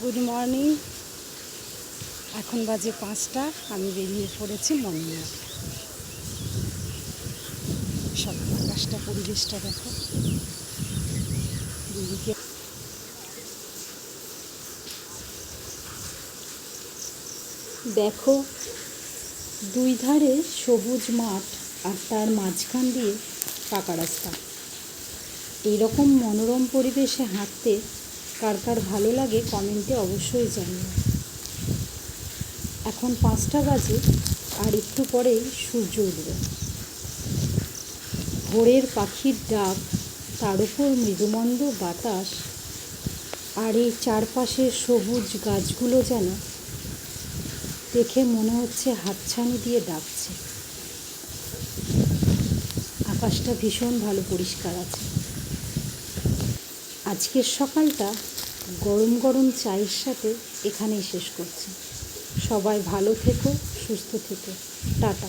Good morning. এখন বাজে 5টা। আমি বেরিয়ে পড়েছি মর্নিং ওয়াক। সব আকাশটা, পরিবেশটা দেখো। দিদিকে দেখো, দুই ধারে সবুজ মাঠ আর তার মাঝখান দিয়ে পাকা রাস্তা। এইরকম মনোরম পরিবেশে হাঁটতে কার কার ভালো লাগে কমেন্টে অবশ্যই জানিও। এখন 5টা বাজে, আর একটু পরেই সূর্য উঠবে। ভোরের পাখির ডাক, তার উপর মৃদুমন্দ বাতাস, আর এই চারপাশের সবুজ গাছগুলো যেন দেখে মনে হচ্ছে হাতছানি দিয়ে ডাকছে। আকাশটা ভীষণ ভালো পরিষ্কার আছে। আজকের সকালটা গরম গরম চায়ের সাথে এখানেই শেষ করছি। সবাই ভালো থেকো, সুস্থ থেকো। টাটা।